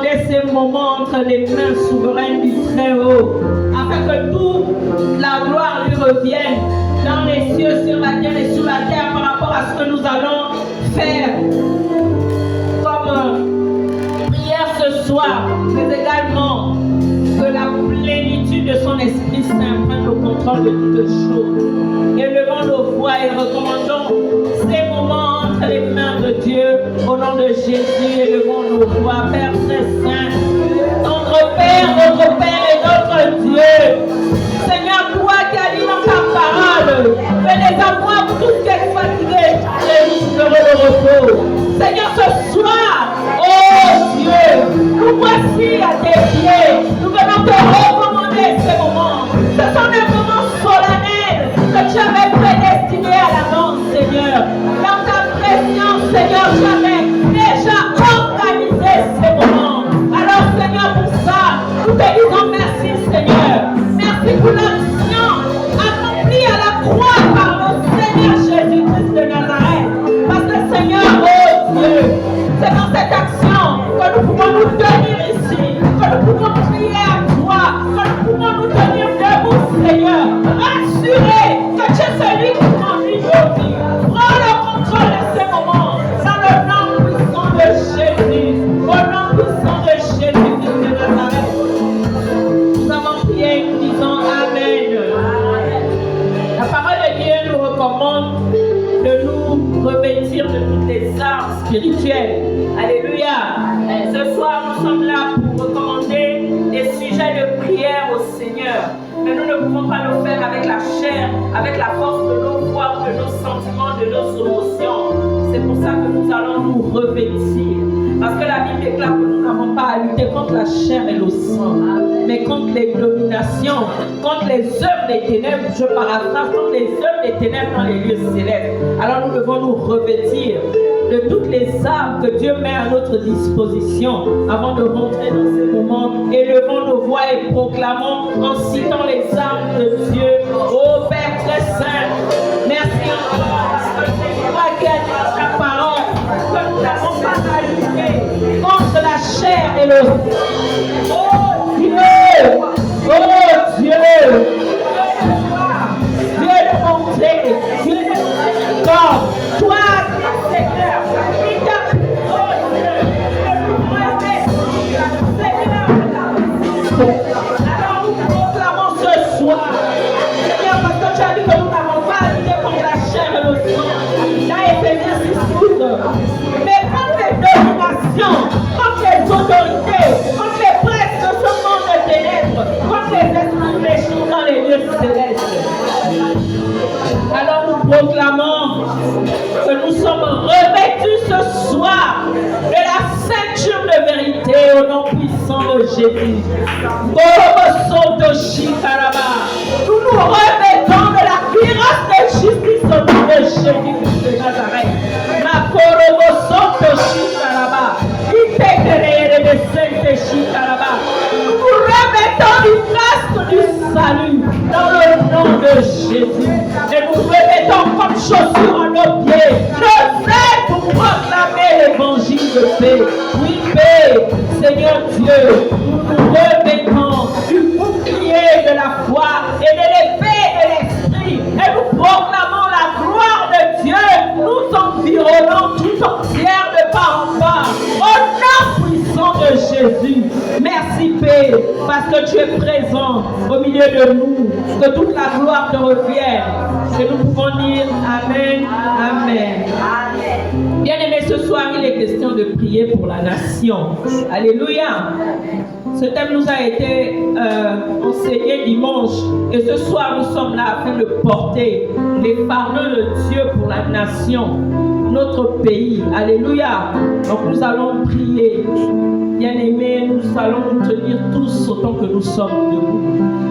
recommander ces moments entre les mains souveraines du Très-Haut, afin que toute la gloire lui revienne dans les cieux, sur la terre et sous la terre par rapport à ce que nous allons faire comme prière ce soir, mais également que la plénitude de son Esprit Saint prenne le contrôle de toutes choses. Élevons nos voix et recommandons ces moments entre les mains de Dieu au nom de Jésus. Élevons nos voix, Père très saint, notre Père et notre Dieu. Seigneur, toi qui as dit dans ta parole, venez à moi pour tous qui êtes fatigués et vous ferez le repos. Seigneur, ce soir, oh Dieu, nous voici à tes pieds. Nous venons te recommander ces moments. Ce sont des moments solennels que tu avais prédestinés à l'avance, Seigneur. Dans ta présence, Seigneur, tu avais déjà organisé ces moments. Alors, Seigneur, pour ça, nous te disons merci, Seigneur. Merci pour l'action accomplie à la croix par le Seigneur Jésus-Christ de Nazareth. Parce que, Seigneur, oh Dieu, c'est dans cette action que nous pouvons nous tenir ici, que nous pouvons prier à toi, que nous pouvons nous tenir debout, Seigneur, rassurés que tu es celui qui conduit nos vies. Prends le contrôle de ces moments dans le nom puissant de Jésus, au nom puissant de Jésus-Christ de Nazareth. Nous avons prié, nous disons Amen. La parole de Dieu nous recommande de nous revêtir de toutes les armes spirituelles. Alléluia. Ce soir, nous sommes là pour recommander des sujets de prière au Seigneur. Mais nous ne pouvons pas le faire avec la chair, avec la force de nos voix, de nos sentiments, de nos émotions. C'est pour ça que nous allons nous revêtir. Parce que la Bible déclare que nous n'avons pas à lutter contre la chair et le sang, mais contre les dominations, contre les œuvres des ténèbres, je paraphrase, contre les œuvres des ténèbres dans les lieux célestes. Alors nous devons nous revêtir de toutes les armes que Dieu met à notre disposition avant de rentrer dans ces moments. Élevons nos voix et proclamons en citant les armes de Dieu. Ô Père très saint, merci encore parce que c'est toi qui as dit dans ta parole que nous n'avons pas à lutter contre la chair et le sang. Oh Dieu! Oh Dieu! Dieu de bonté, Dieu de corps, toi, Seigneur, qui t'a alors nous proclamons ce soir, Seigneur, parce que tu as dit que nous n'avons pas à lutter contre la chair et le sang. Là, Éphésiens 6:12. Mais contre les dominations, contre les autorités, contre les princes de ce monde de ténèbres, contre les esprits méchants dans les lieux célestes. Alors nous proclamons que nous sommes revêtus ce soir de la ceinture de vérité au nom puissant de Jésus. Nous nous revêtons de la cuirasse de justice au nom de Jésus de Nazareth. Nous nous remettons du casque du salut dans le nom de Jésus. Et nous remettons comme chaussures à nos pieds le fait pour proclamer l'évangile de paix. Oui, paix, Seigneur Dieu, nous nous remettons du bouclier de la foi et de l'épée de l'esprit. Et nous proclamons la gloire de Dieu, nous environnons tout entière de part en part. Au nom puissant de Jésus. Merci Père, parce que tu es présent au milieu de nous. Que toute la gloire te revienne. Que nous pouvons dire Amen, Amen. Bien-aimés, ce soir, il est question de prier pour la nation. Alléluia. Ce thème nous a été enseigné dimanche. Et ce soir, nous sommes là afin de porter les fardeaux de Dieu pour la nation, notre pays. Alléluia. Donc nous allons prier. Bien-aimés, nous allons nous tenir tous autant que nous sommes debout.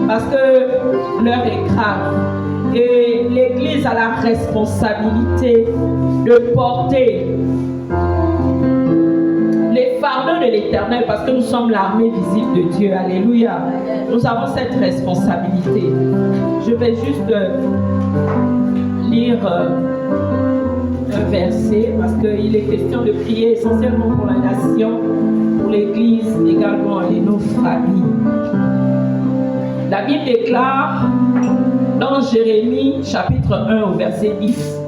Parce que l'heure est grave. Et l'Église a la responsabilité de porter les fardeaux de l'Éternel, parce que nous sommes l'armée visible de Dieu. Alléluia. Nous avons cette responsabilité. Je vais juste lire un verset, parce qu'il est question de prier essentiellement pour la nation. pour l'Église également et nos familles. La Bible déclare dans Jérémie chapitre 1 au verset 10.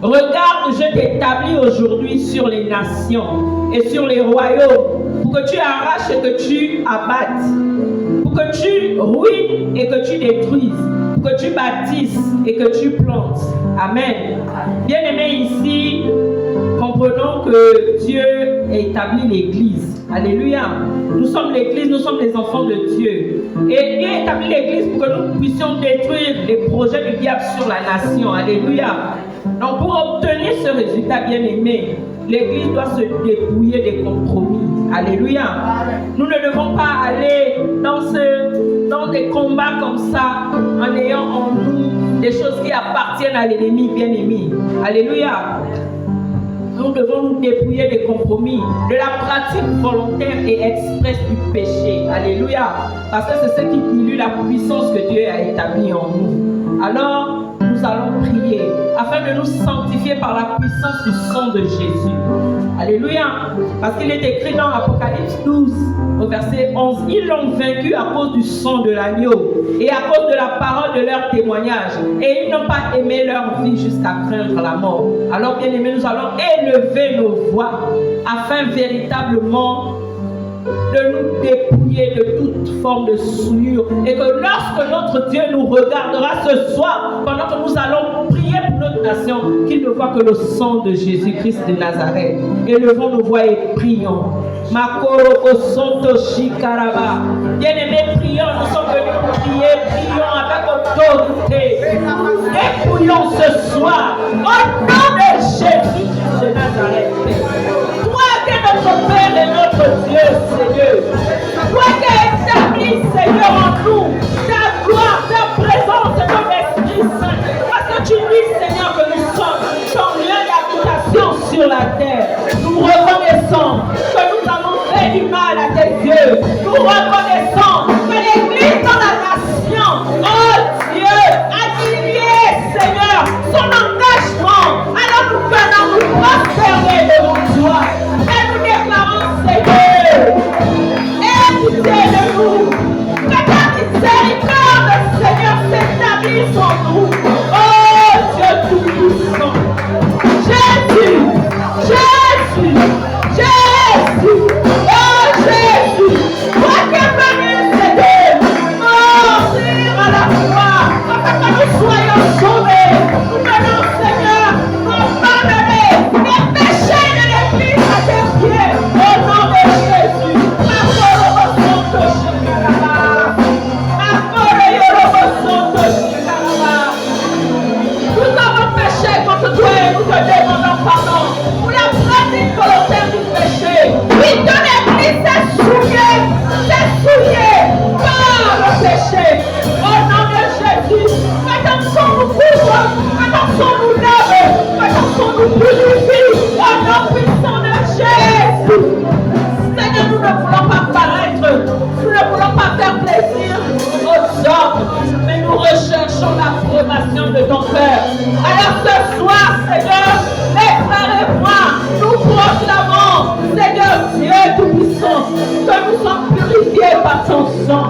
Regarde, je t'établis aujourd'hui sur les nations et sur les royaumes pour que tu arraches et que tu abattes, pour que tu ruines et que tu détruises, pour que tu bâtisses et que tu plantes. Amen. Bien-aimés, ici, comprenons que Dieu a établi l'Église. Alléluia. Nous sommes l'Église, nous sommes les enfants de Dieu. Et Dieu a établi l'Église pour que nous puissions détruire les projets du diable sur la nation. Alléluia. Donc pour obtenir ce résultat, bien-aimé, l'Église doit se dépouiller des compromis. Alléluia. Nous ne devons pas aller dans des combats comme ça en ayant en nous des choses qui appartiennent à l'ennemi, bien-aimé. Alléluia. Nous devons nous dépouiller des compromis, de la pratique volontaire et expresse du péché. Alléluia. Parce que c'est ce qui dilue la puissance que Dieu a établie en nous. Alors, nous allons prier afin de nous sanctifier par la puissance du sang de Jésus. Alléluia. Parce qu'il est écrit dans Apocalypse 12 au verset 11, ils l'ont vaincu à cause du sang de l'agneau et à cause de la parole de leur témoignage, et ils n'ont pas aimé leur vie jusqu'à craindre la mort. Alors bien aimés, nous allons élever nos voix afin véritablement de nous dépouiller de toute forme de souillure, et que lorsque notre Dieu nous regardera ce soir, pendant que nous allons prier pour notre nation, qu'il ne voit que le sang de Jésus-Christ de Nazareth. Élevons nos voix et prions. Makoro Santo Shikaraba. Bien-aimés, prions, nous sommes venus pour prier, prions avec autorité. Dépouillons ce soir au nom de Jésus-Christ de Nazareth. Toi qui es notre Père et notre Dieu, Seigneur. Toi qui as établi, Seigneur, en nous ta gloire, ta présence et ton Esprit Saint. Parce que tu dis, Seigneur, que nous sommes ton lieu d'habitation sur la terre. Nous reconnaissons que nous avons fait du mal à tes yeux. Nous reconnaissons que l'Église dans la nation, oh Dieu, a dilué, Seigneur, son engagement. Alors nous venons nous prosterner devant toi. Et nous déclarons, Seigneur, écoutez de nous, que ta miséricorde, Seigneur, s'établisse en nous. Oh Dieu tout-puissant, Jésus, Jésus, Jésus, oh Jésus, toi qui es venu, Seigneur, mourir à la croix, afin que nous soyons sauvés. Nous venons, Seigneur, nous pardonner les péchés de l'Église à tes pieds, au nom de Jésus. Nous avons péché contre toi et nous te demandons pardon pour la pratique volontaire du péché. Oui, ton Église s'est souillée par le péché. Au nom de Jésus, que ton sang nous couvre, que ton sang nous lave, que ton sang nous purifie. Au nom puissant de Jésus. Seigneur, nous ne voulons pas paraître, nous ne voulons pas faire plaisir aux hommes, mais nous recherchons l'approbation de ton Père. Alors ce soir, Seigneur, mes frères et moi, nous proclamons, Seigneur Dieu Tout-Puissant, que nous sommes purifiés par ton sang,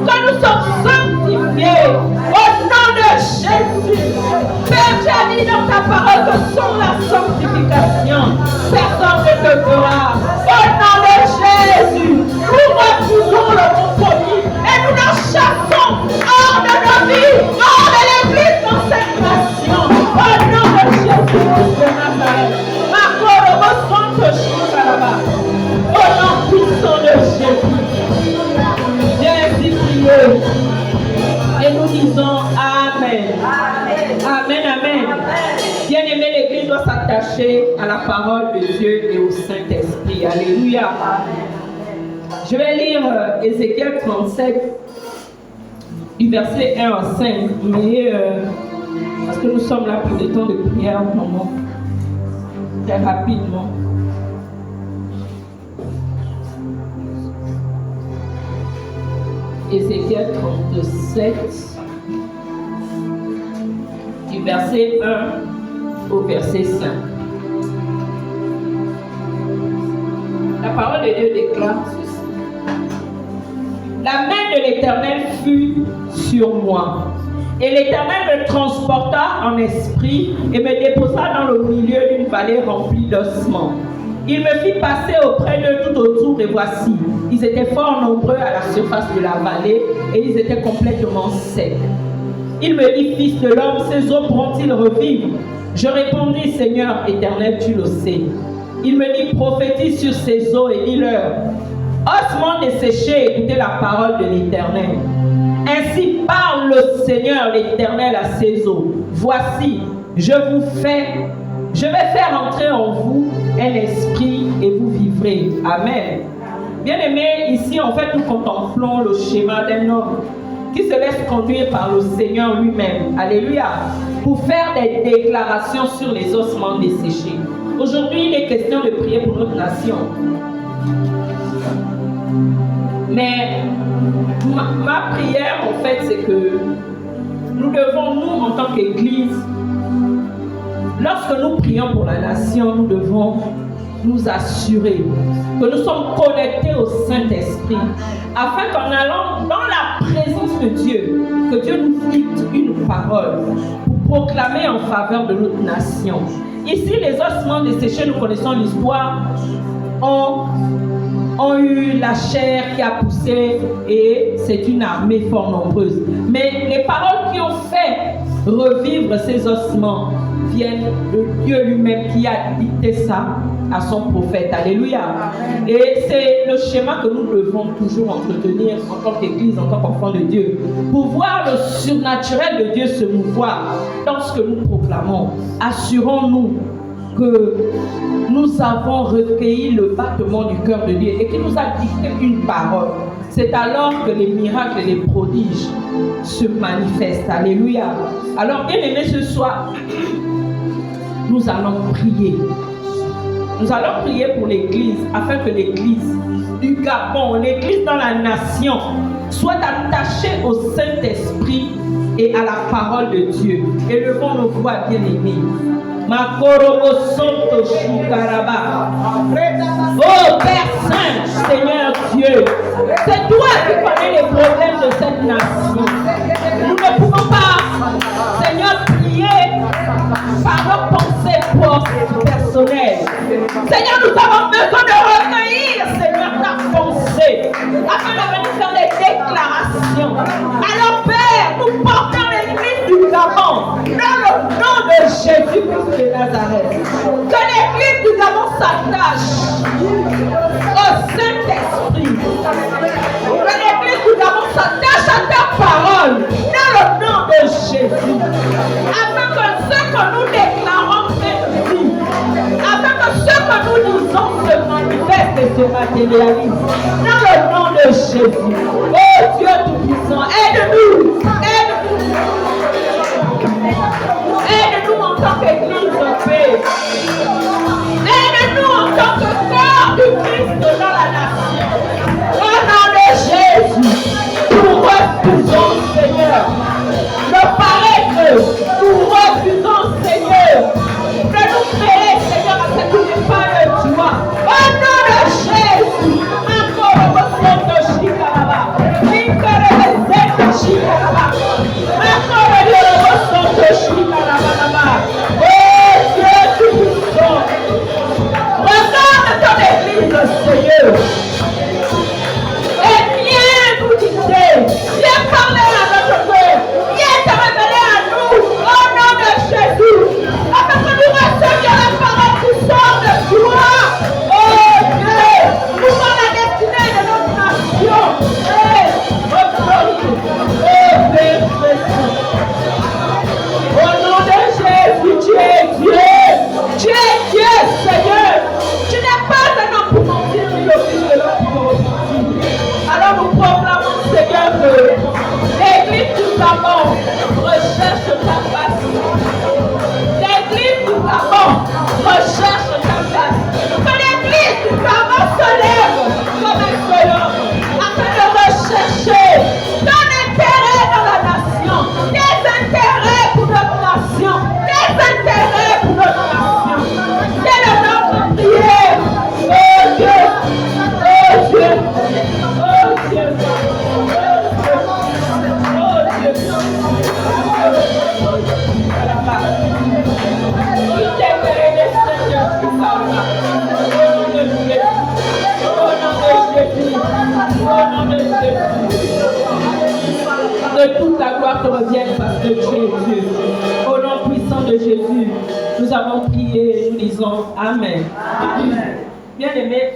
que nous sommes sanctifiés au nom de Jésus. Père, tu as dit dans ta parole que sans la sanctification, personne ne te verra. Au nom de Jésus, nous refusons le compromis et nous la chassons hors de nos vies, hors de l'Église dans cette nation. Au nom de Jésus de Nazareth. Au nom puissant de Jésus. Viens ainsi prier. Et nous disons Amen. Amen, amen. Bien-aimé, l'Église doit s'attacher à la parole de Dieu et au Saint-Esprit. Alléluia. Je vais lire Ézéchiel 37, du verset 1 à 5. Mais parce que nous sommes là pour des temps de prière, vraiment, très rapidement. Ézéchiel 37, du verset 1 au verset 5. La parole parole de Dieu déclare ceci. La main de l'Éternel fut sur moi. Et l'Éternel me transporta en esprit et me déposa dans le milieu d'une vallée remplie d'ossements. Il me fit passer auprès d'eux tout autour et voici, ils étaient fort nombreux à la surface de la vallée et ils étaient complètement secs. Il me dit, fils de l'homme, ces eaux pourront-ils revivre? Je répondis, Seigneur éternel, tu le sais. Il me dit, prophétise sur ces eaux et dis-leur, ossements desséchés, écoutez la parole de l'Éternel. Ainsi parle le Seigneur l'Éternel à ces eaux. Voici, je vais faire entrer en vous un esprit et vous vivrez. Amen. Bien-aimés, ici en fait nous contemplons le schéma d'un homme qui se laisse conduire par le Seigneur lui-même. Alléluia. Pour faire des déclarations sur les ossements desséchés. Aujourd'hui, il est question de prier pour notre nation. Mais ma prière, en fait, c'est que nous devons, nous, en tant qu'Église, lorsque nous prions pour la nation, nous devons nous assurer que nous sommes connectés au Saint-Esprit, afin qu'en allant dans la présence de Dieu, que Dieu nous dicte une parole pour proclamer en faveur de notre nation. Ici, les ossements desséchés, nous connaissons l'histoire, ont eu la chair qui a poussé et c'est une armée fort nombreuse. Mais les paroles qui ont fait revivre ces ossements viennent de Dieu lui-même qui a dicté ça à son prophète. Alléluia. Et c'est le schéma que nous devons toujours entretenir en tant qu'Église, en tant qu'enfant de Dieu, pour voir le surnaturel de Dieu se mouvoir dans ce que nous proclamons. Assurons-nous que nous avons recueilli le battement du cœur de Dieu et qu'il nous a dicté une parole. C'est alors que les miracles et les prodiges se manifestent. Alléluia. Alors, bien aimés, ce soir, nous allons prier. Nous allons prier pour l'Église, afin que l'Église du Gabon, l'Église dans la nation, soit attachée au Saint-Esprit et à la parole de Dieu. Élevons nos voix, bien-aimés. Makorobo Santo Shikaraba. Oh Père Saint, Seigneur Dieu, c'est toi qui connais les problèmes de cette nation. Nous ne pouvons pas, Seigneur, prier par nos pensées personnelles. Seigneur, nous avons besoin de recueillir, Seigneur, ta pensée, afin de venir faire des déclarations. Alors Père, nous portons l'Église du Gabon dans le nom de Jésus-Christ de Nazareth. Que l'Église du Gabon s'attache au Saint-Esprit. Que l'Église du Gabon s'attache à ta parole dans le nom de Jésus. Afin que ce que nous déclarons fait vie. Afin que ce que nous disons se manifeste et se matérialise. Dans le nom de Jésus. Oh Dieu Tout-Puissant, aide-nous. Aide-nous en tant qu'Église de paix. Aide-nous en tant que corps du Christ dans la nation. Au nom de Jésus, nous refusons, Seigneur, de paraître. Nous refusons, Seigneur, de nous mêler, Seigneur, à ce qui n'est pas de toi. Au nom de Jésus, encore au sein de Chikaraba. Oh Au nom de Jésus. Que toute la gloire te revienne parce que tu es Dieu. Au nom puissant de Jésus, nous avons prié et nous disons Amen. Amen. Bien-aimés,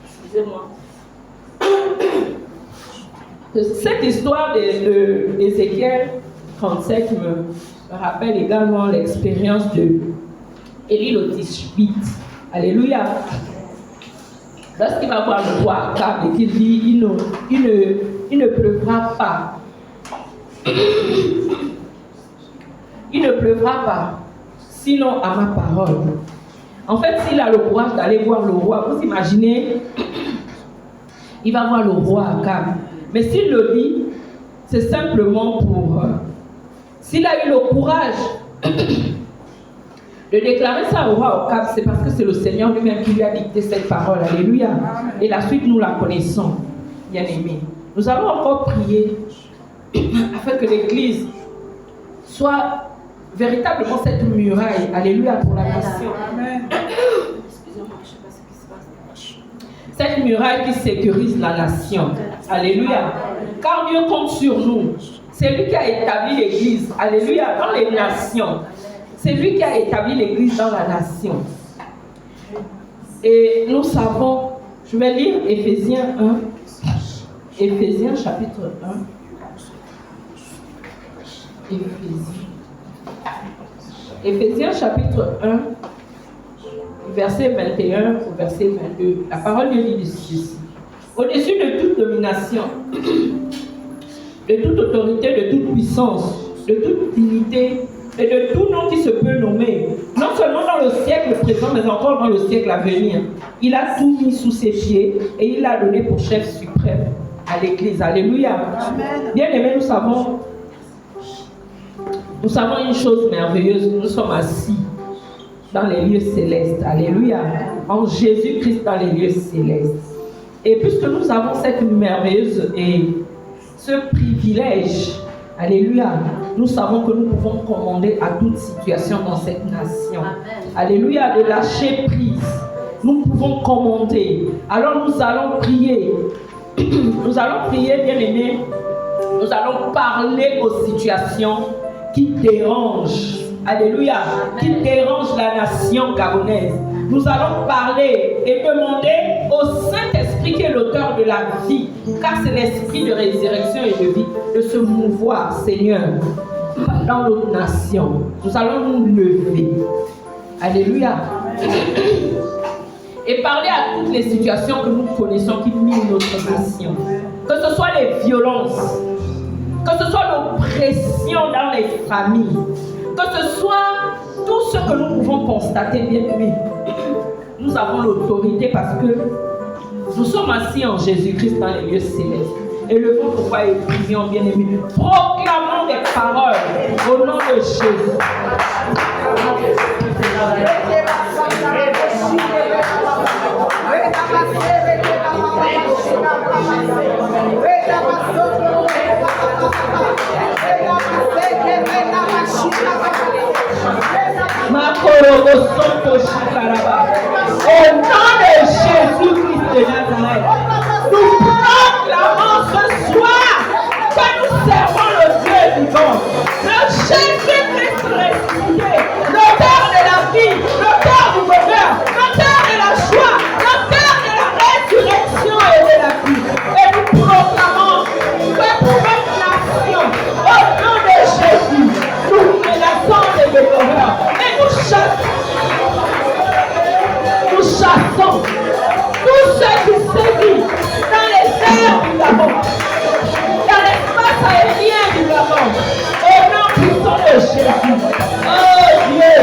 excusez-moi. Cette histoire d'Ézéchiel 37 me rappelle également l'expérience de Élie le Tishbite. Alléluia. Lorsqu'il va voir le roi Akab et qu'il dit il ne pleuvra pas. Il ne pleuvra pas, sinon à ma parole. En fait, s'il a le courage d'aller voir le roi, vous imaginez, il va voir le roi Akab. Mais s'il le dit, c'est simplement pour... s'il a eu le courage de déclarer ça au roi Akab, c'est parce que c'est le Seigneur lui-même qui lui a dicté cette parole. Alléluia. Et la suite, nous la connaissons, bien aimés. Nous allons encore prier afin que l'Église soit véritablement cette muraille. Alléluia pour la nation. Excusez-moi, je ne sais pas ce qui se passe. Cette muraille qui sécurise la nation. Alléluia. Car Dieu compte sur nous. C'est lui qui a établi l'Église. Alléluia. Dans les nations. C'est lui qui a établi l'Église dans la nation. Et nous savons, je vais lire Éphésiens 1. Éphésiens chapitre 1. Éphésiens chapitre 1, verset 21 au verset 22. La parole de Dieu dit ceci. Au-dessus de toute domination, de toute autorité, de toute puissance, de toute dignité et de tout nom qui se peut nommer, non seulement dans le siècle présent, mais encore dans le siècle à venir. Il a tout mis sous ses pieds et il l'a donné pour chef suprême à l'Église. Alléluia. Bien aimés, nous savons une chose merveilleuse. Nous sommes assis dans les lieux célestes. Alléluia. En Jésus-Christ dans les lieux célestes. Et puisque nous avons cette merveilleuse et ce privilège, alléluia, nous savons que nous pouvons commander à toute situation dans cette nation. Amen. Alléluia, de lâcher prise. Nous pouvons commander. Alors nous allons prier. Nous allons prier, bien aimés. Nous allons parler aux situations qui dérangent. Alléluia. Qui dérangent la nation gabonaise. Nous allons parler et demander au Saint-Esprit qui est l'auteur de la vie, car c'est l'esprit de résurrection et de vie, de se mouvoir, Seigneur, dans notre nation. Nous allons nous lever. Alléluia. Et parler à toutes les situations que nous connaissons qui minent notre nation. Que ce soit les violences, que ce soit l'oppression dans les familles, que ce soit tout ce que nous pouvons constater, bien aimés. Nous avons l'autorité parce que nous sommes assis en Jésus-Christ dans les lieux célestes. Élevons nos voix et prions, bien aimés. Proclamons des paroles au nom de Jésus. Au nom de Jésus-Christ de Nazareth, nous proclamons ce soir que nous servons le Dieu vivant, le Jésus-Christ ressuscité, l'auteur de la vie, l'auteur du bonheur, l'auteur de la joie, l'auteur de la résurrection et de la vie. Et nous proclamons que pour notre nation, au nom de Jésus, nous menaçons les dévoreurs et nous chassons tous ceux qui sévissent dans les airs du Gabon, dans l'espace aérien du Gabon, au nom puissant de Jésus. Oh Dieu,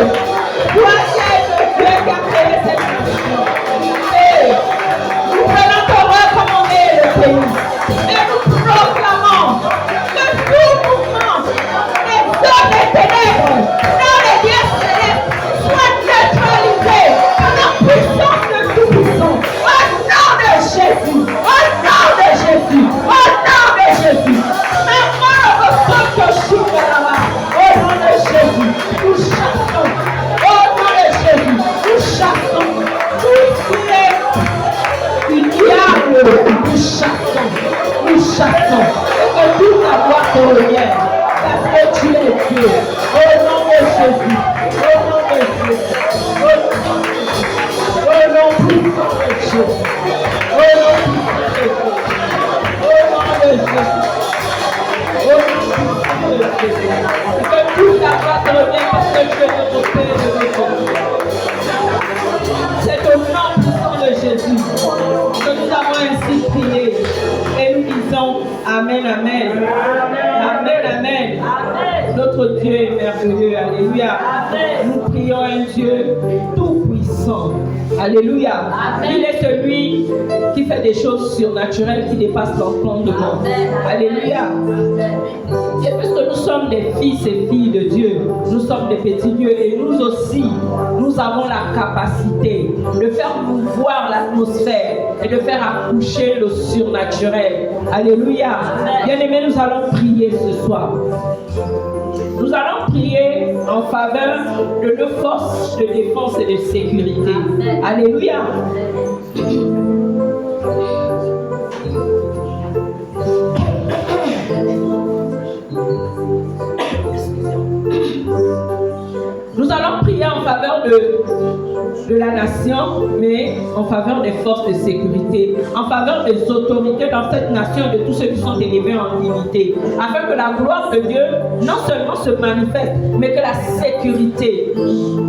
toi qui es le Dieu qui a créé cette nation. Et nous prenons ton recommander le pays. Et nous proclamons que tout mouvement des hommes et ténèbres dans les lieux célestes soit neutralisé par la puissance de tout-puissant. Au nom de Jésus, au nom de Jésus, au nom de Jésus. Au nom de Jésus, nous chassons. Au nom de Jésus, nous chassons tout ce qui est du diable. Amen, amen. Amen, amen. Notre Dieu est merveilleux. Alléluia. Nous prions un Dieu tout-puissant. Alléluia. Il est celui qui fait des choses surnaturelles qui dépassent l'entendement. Alléluia. Et puisque nous sommes des fils et filles de Dieu, nous sommes des petits dieux et nous aussi, nous avons la capacité de faire mouvoir l'atmosphère et de faire accoucher le surnaturel. Alléluia. Bien-aimés, nous allons prier ce soir. Nous allons prier en faveur de nos forces de défense et de sécurité. Alléluia. Nous allons prier en faveur de la nation, mais en faveur des forces de sécurité, en faveur des autorités dans cette nation et de tous ceux qui sont élevés en dignité, afin que la gloire de Dieu non seulement se manifeste, mais que la sécurité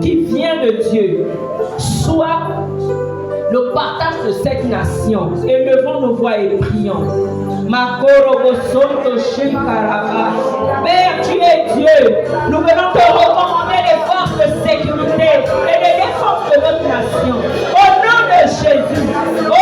qui vient de Dieu soit le partage de cette nation. Élevons nos voix et prions. Père, tu es Dieu. Nous venons te recommander les forces de sécurité et de défense de notre nation. Au nom de Jésus.